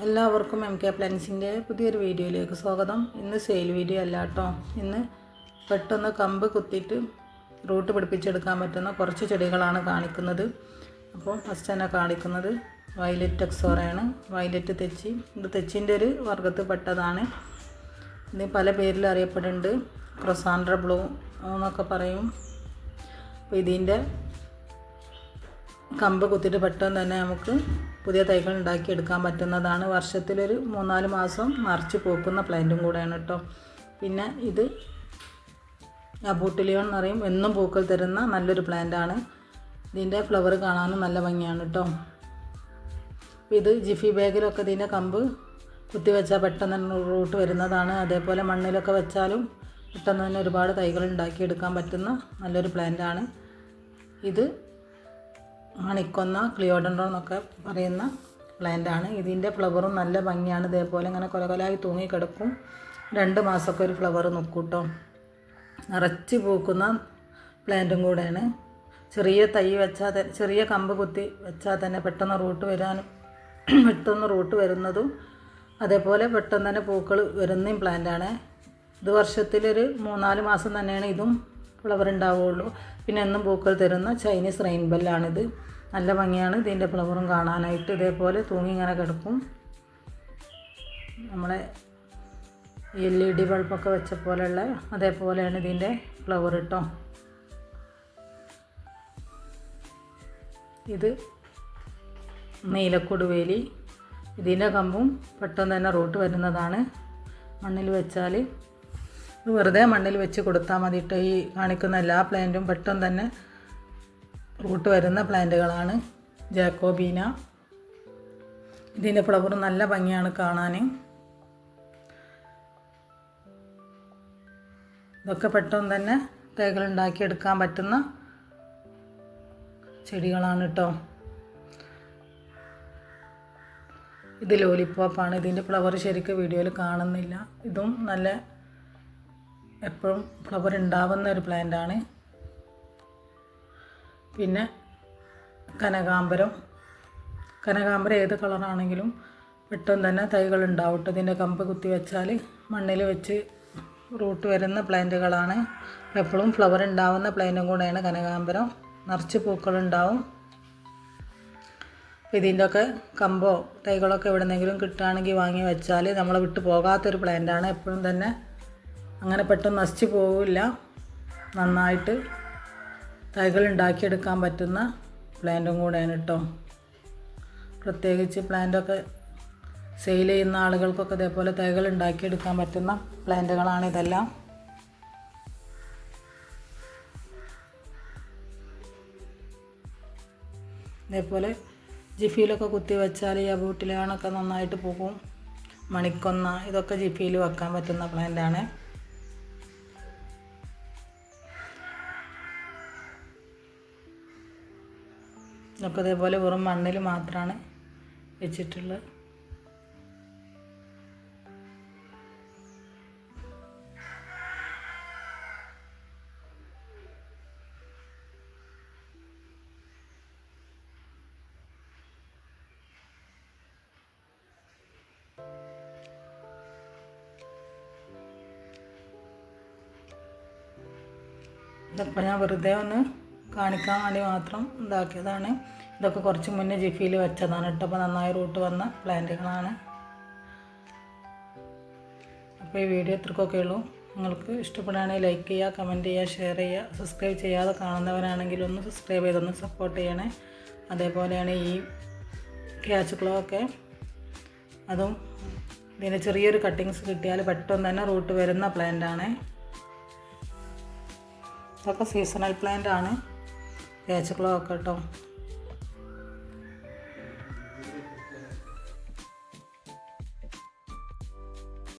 എല്ലാവർക്കും MK പ്ലാന്റ്സിൻ്റെ പുതിയൊരു വീഡിയോയിലേക്ക് സ്വാഗതം. ഇന്ന് സെയിൽ വീഡിയോ അല്ല കേട്ടോ. ഇന്ന് പെട്ടെന്ന് കമ്പ് കുത്തിയിട്ട് റൂട്ട് പിടിപ്പിച്ചെടുക്കാൻ പറ്റുന്ന കുറച്ച് ചെടികളാണ് കാണിക്കുന്നത്. അപ്പോൾ ഫസ്റ്റ് തന്നെ കാണിക്കുന്നത് വയലറ്റ് ടെക്സോറയാണ്. വയലറ്റ് തെച്ചി. ഇത് തെച്ചിൻ്റെ ഒരു വർഗ്ഗത്തിൽ പെട്ടതാണ്. ഇത് പല പേരിൽ അറിയപ്പെടുന്നുണ്ട്. ക്രൊസാൻഡ്ര ബ്ലൂ എന്നൊക്കെ പറയും. അപ്പോൾ ഇതിൻ്റെ കമ്പ് കുത്തിയിട്ട് പെട്ടെന്ന് തന്നെ നമുക്ക് പുതിയ തൈകൾ ഉണ്ടാക്കിയെടുക്കാൻ പറ്റുന്നതാണ്. വർഷത്തിലൊരു 3-4 മാസം നിറച്ച് പൂക്കുന്ന പ്ലാന്റും കൂടെയാണ് കേട്ടോ. പിന്നെ ഇത് അബൂട്ടിലിയോൺ എന്ന് പറയും. എന്നും പൂക്കൾ തരുന്ന നല്ലൊരു പ്ലാന്റാണ്. ഇതിൻ്റെ ഫ്ലവർ കാണാനും നല്ല ഭംഗിയാണ് കേട്ടോ. ഇത് ജിഫി ബാഗിലൊക്കെ ഇതിൻ്റെ കമ്പ് കുത്തി വെച്ചാൽ പെട്ടെന്ന് തന്നെ റൂട്ട് വരുന്നതാണ്. അതേപോലെ മണ്ണിലൊക്കെ വെച്ചാലും പെട്ടെന്ന് തന്നെ ഒരുപാട് തൈകൾ ഉണ്ടാക്കിയെടുക്കാൻ പറ്റുന്ന നല്ലൊരു പ്ലാന്റാണ്. ഇത് മണിക്കൊന്ന ക്ലിയോഡൻഡ്രോൺ എന്നൊക്കെ പറയുന്ന പ്ലാന്റാണ്. ഇതിൻ്റെ ഫ്ലവറും നല്ല ഭംഗിയാണ്. ഇതേപോലെ ഇങ്ങനെ കൊലകൊലായി തൂങ്ങിക്കിടക്കും. 2 മാസമൊക്കെ ഒരു ഫ്ലവർ നിൽക്കും കേട്ടോ. നിറച്ച് പൂക്കുന്ന പ്ലാന്റും കൂടെയാണ്. ചെറിയ തൈ വെച്ചാൽ ചെറിയ കമ്പ് കുത്തി വെച്ചാൽ തന്നെ പെട്ടെന്ന് റൂട്ട് വരുന്നതും അതേപോലെ പെട്ടെന്ന് തന്നെ പൂക്കൾ വരുന്നതും പ്ലാന്റാണ്. ഇത് വർഷത്തിലൊരു 3-4 മാസം തന്നെയാണ് ഇതും ഫ്ലവർ ഉണ്ടാവുകയുള്ളൂ. പിന്നെ എന്നും പൂക്കൾ തരുന്ന ചൈനീസ് റെയിൻബെല്ലാണിത്. നല്ല ഭംഗിയാണ് ഇതിൻ്റെ ഫ്ലവറും കാണാനായിട്ട്. ഇതേപോലെ തൂങ്ങി ഇങ്ങനെ കിടക്കും. നമ്മളെ LED ബൾബൊക്കെ വെച്ച പോലെയുള്ള അതേപോലെയാണ് ഇതിൻ്റെ ഫ്ലവർ കേട്ടോ. ഇത് നീലക്കൊടുവേലി. ഇതിൻ്റെ കമ്പും പെട്ടെന്ന് തന്നെ റൂട്ട് വരുന്നതാണ്. മണ്ണിൽ വെച്ചാൽ വെറുതെ മണ്ണിൽ വെച്ച് കൊടുത്താൽ മതി കേട്ടോ. ഈ കാണിക്കുന്ന എല്ലാ പ്ലാന്റും പെട്ടെന്ന് തന്നെ റൂട്ട് വരുന്ന പ്ലാന്റുകളാണ്. ജാക്കോബീന. ഇതിൻ്റെ ഫ്ലവർ നല്ല ഭംഗിയാണ് കാണാൻ. ഇതൊക്കെ പെട്ടെന്ന് തന്നെ തൈകൾ ഉണ്ടാക്കിയെടുക്കാൻ പറ്റുന്ന ചെടികളാണ് കേട്ടോ. ഇത് ലോലിപ്പോപ്പാണ്. ഇതിൻ്റെ ഫ്ലവർ ശരിക്കും വീഡിയോയിൽ കാണുന്നില്ല. ഇതും നല്ല എപ്പോഴും ഫ്ലവർ ഉണ്ടാവുന്ന ഒരു പ്ലാന്റാണ്. പിന്നെ കനകാംബരം ഏത് കളറാണെങ്കിലും പെട്ടെന്ന് തന്നെ തൈകൾ ഉണ്ടാവും. ഇതിൻ്റെ കമ്പ് കുത്തി വെച്ചാൽ മണ്ണിൽ വെച്ച് റൂട്ട് വരുന്ന പ്ലാന്റുകളാണ്. എപ്പോഴും ഫ്ലവർ ഉണ്ടാവുന്ന പ്ലാന്റും കൂടെയാണ് കനകാംബരം. നിറച്ച് പൂക്കളുണ്ടാവും. ഇതിൻ്റെയൊക്കെ കമ്പോ തൈകളൊക്കെ എവിടെന്നെങ്കിലും കിട്ടുകയാണെങ്കിൽ വാങ്ങി വെച്ചാൽ നമ്മളെ വിട്ട് പോകാത്തൊരു പ്ലാന്റാണ്. എപ്പോഴും തന്നെ അങ്ങനെ പെട്ടെന്ന് നശിച്ച് പോവില്ല. നന്നായിട്ട് തൈകൾ ഉണ്ടാക്കിയെടുക്കാൻ പറ്റുന്ന പ്ലാന്റും കൂടെയാണ് കേട്ടോ. പ്രത്യേകിച്ച് പ്ലാന്റൊക്കെ സെയിൽ ചെയ്യുന്ന ആളുകൾക്കൊക്കെ ഇതേപോലെ തൈകൾ ഉണ്ടാക്കിയെടുക്കാൻ പറ്റുന്ന പ്ലാന്റുകളാണ് ഇതെല്ലാം. ഇതേപോലെ ജിഫിയിലൊക്കെ കുത്തി വെച്ചാൽ ഈ അബൂട്ടിലാണൊക്കെ നന്നായിട്ട് പോകും. മണിക്കൊന്ന ഇതൊക്കെ ജിഫിയിൽ വെക്കാൻ പറ്റുന്ന പ്ലാന്റാണ്. ഇതൊക്കെ ഇതേപോലെ വെറും മണ്ണിൽ മാത്രമാണ് വെച്ചിട്ടുള്ളത്. ഇതൊക്കെ ഞാൻ വെറുതെ ഒന്ന് കാണിക്കാൻ വേണ്ടി മാത്രം ഇതാക്കിയതാണ്. ഇതൊക്കെ കുറച്ച് മുന്നേ ജിഫിയിൽ വെച്ചതാണ് കേട്ടോ. അപ്പോൾ നന്നായി റൂട്ട് വന്ന പ്ലാന്റുകളാണ്. അപ്പോൾ ഈ വീഡിയോ ഇത്രക്കൊക്കെ ഉള്ളൂ. നിങ്ങൾക്ക് ഇഷ്ടപ്പെടുകയാണെങ്കിൽ ലൈക്ക് ചെയ്യുക, കമൻറ്റ് ചെയ്യുക, ഷെയർ ചെയ്യുക. സബ്സ്ക്രൈബ് ചെയ്യാതെ കാണുന്നവരാണെങ്കിൽ ഒന്ന് സബ്സ്ക്രൈബ് ചെയ്തൊന്ന് സപ്പോർട്ട് ചെയ്യണേ. അതേപോലെയാണ് ഈ ക്യാച്ച് ക്ലോ ഒക്കെ. അതും ഇതിന് ചെറിയൊരു കട്ടിങ്സ് കിട്ടിയാൽ പെട്ടെന്ന് തന്നെ റൂട്ട് വരുന്ന പ്ലാന്റാണ്. ഇതൊക്കെ സീസണൽ പ്ലാന്റ് ആണ്. ക്യാച്ച് ക്ലോ ഒക്കെ കേട്ടോ.